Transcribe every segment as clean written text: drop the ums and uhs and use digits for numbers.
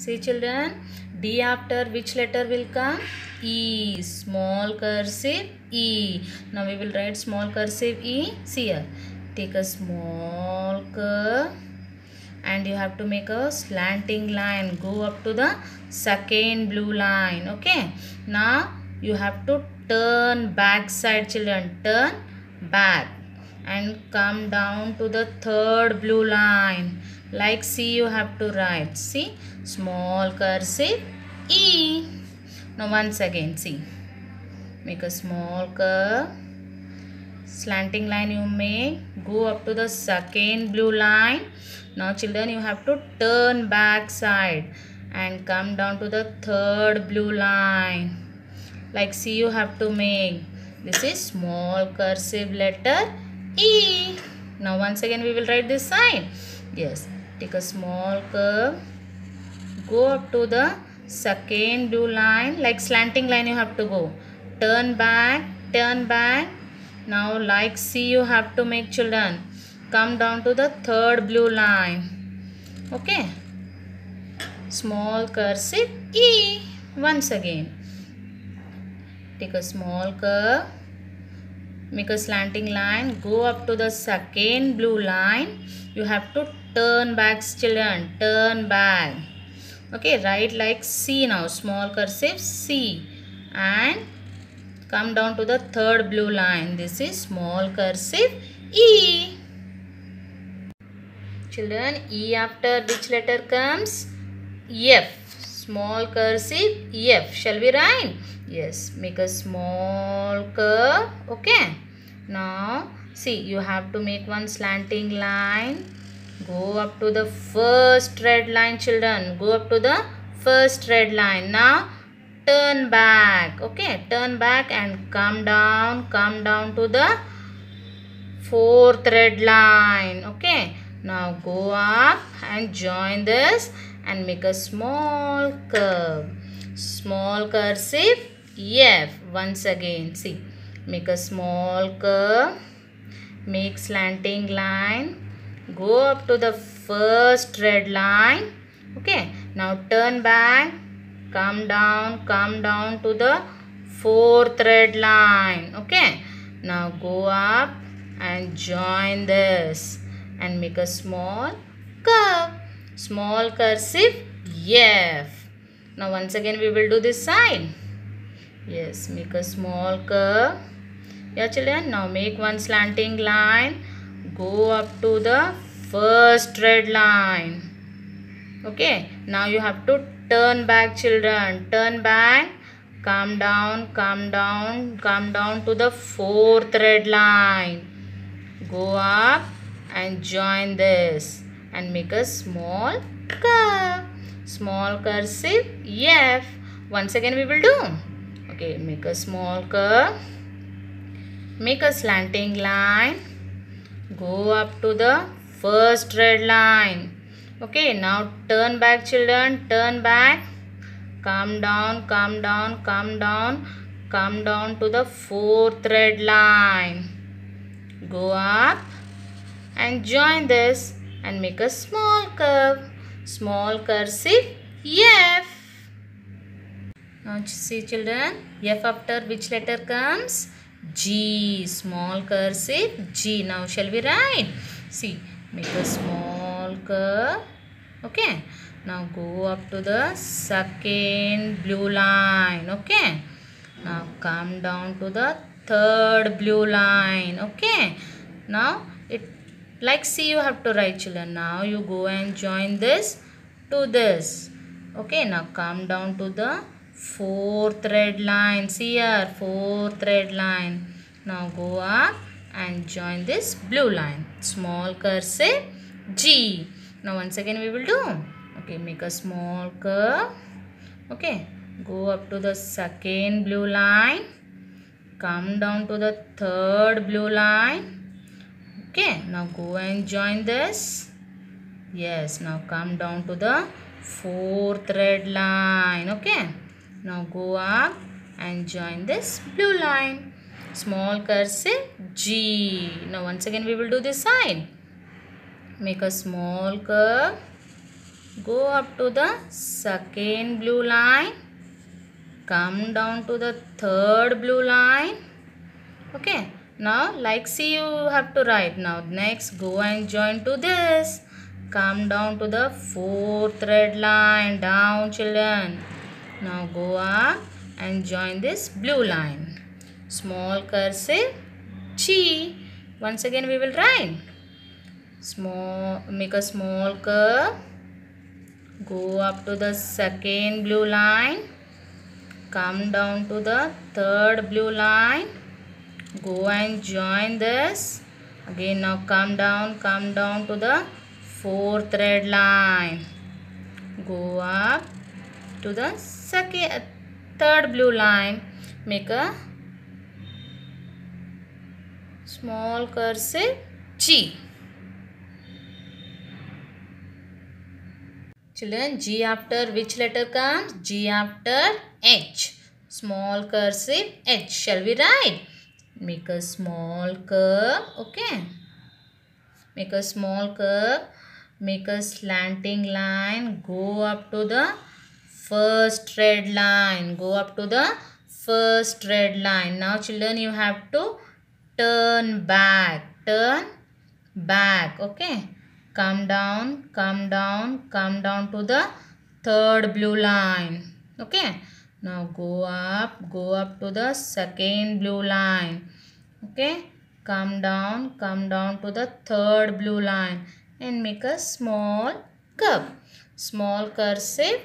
See children, D after which letter will come? E. Small cursive E. Now we will write small cursive E. See here. Take a small curve and you have to make a slanting line. Go up to the second blue line. Okay. Now you have to turn back side children. Turn back and come down to the third blue line. Like C you have to write. See, small cursive E. Now once again see. Make a small curve. Slanting line you make. Go up to the second blue line. Now children you have to turn back side and come down to the third blue line. Like C you have to make. This is small cursive letter E. Now once again we will write this side. Yes. Take a small curve. Go up to the second blue line. Like slanting line you have to go. Turn back. Turn back. Now like C you have to make children. Come down to the third blue line. Okay. Small cursive E. Once again. Take a small curve. Make a slanting line. Go up to the second blue line. You have to turn back children. Turn back. Okay. Write like C now. Small cursive C. And come down to the third blue line. This is small cursive E. Children, E after which letter comes? F. Small cursive F. Shall we write? Yes. Make a small curve. Okay. Now, see, you have to make one slanting line. Go up to the first red line, children. Go up to the first red line. Now, turn back. Okay. Turn back and come down. Come down to the fourth red line. Okay. Now, go up and join this and make a small curve. Small cursive F. Once again, see. Make a small curve. Make slanting line. Go up to the first red line. Okay. Now turn back. Come down to the fourth red line. Okay. Now go up and join this and make a small curve. Small cursive F. Now once again we will do this side. Yes, make a small curve. Yeah children, now make one slanting line. Go up to the first red line. Okay, now you have to turn back children. Turn back. Come down to the fourth red line. Go up and join this and make a small curve. Small cursive F. Once again we will do. Okay, make a small curve. Make a slanting line. Go up to the first red line. Okay, now turn back children. Turn back. Come down to the fourth red line. Go up and join this and make a small curve. Small cursive F. Now see children, F after which letter comes? G. Small cursive G. Now shall we write? See, make a small curve. Okay. Now go up to the second blue line. Okay. Now come down to the third blue line. Okay. Now it like C you have to write children. Now you go and join this to this. Okay. Now come down to the fourth red line. See here, fourth red line. Now go up and join this blue line. Small cursive G. Now once again we will do. Okay, make a small curve. Okay, go up to the second blue line. Come down to the third blue line. Okay, now go and join this. Yes, now come down to the fourth red line. Okay. Now go up and join this blue line. Small cursive G. Now once again we will do this side. Make a small curve. Go up to the second blue line. Come down to the third blue line. Okay. Now like see you have to write. Now next go and join to this. Come down to the fourth red line. Down children. Now go up and join this blue line. Small cursive G. Once again we will write. Make a small curve. Go up to the second blue line. Come down to the third blue line. Go and join this. Again now come down to the fourth red line. Go up to the third blue line. Make a small cursive G. Children, G after which letter comes? G after H. Small cursive H. Shall we write? Make a small curve. Okay. Make a small curve. Make a slanting line. Go up to the first red line. Go up to the first red line. Now children, you have to turn back. Turn back. Okay. Come down to the third blue line. Okay. Now go up to the second blue line. Okay. Come down to the third blue line and make a small curve. Small cursive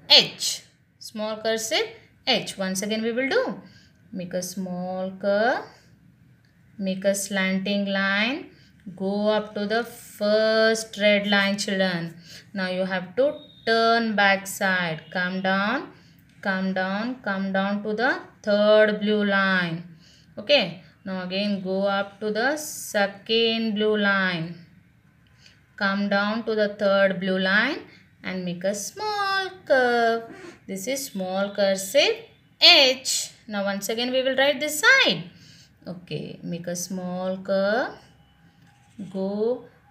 H. Small cursive H. Once again we will do. Make a small curve. Make a slanting line. Go up to the first red line children. Now you have to turn back side. Come down to the third blue line. Okay. Now again go up to the second blue line. Come down to the third blue line and make a small curve. This is small cursive H. Now once again we will write this side. Okay. Make a small curve.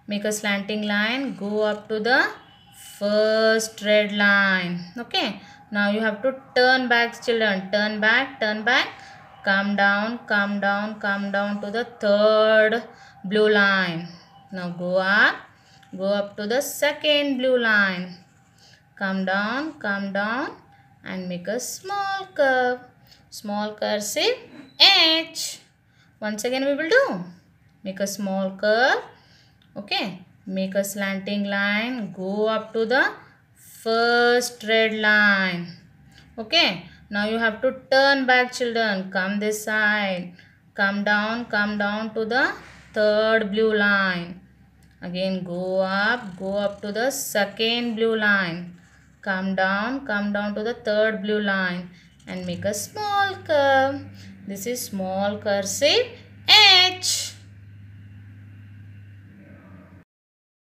Make a slanting line. Go up to the first red line. Okay. Now you have to turn back children. Turn back. Come down to the third blue line. Now go up to the second blue line. Come down and make a small curve. Small cursive H. Once again we will do. Make a small curve. Okay. Make a slanting line. Go up to the first red line. Okay. Now you have to turn back children. Come this side. Come down to the third blue line. Again go up to the second blue line. Come down to the third blue line and make a small curve. This is small cursive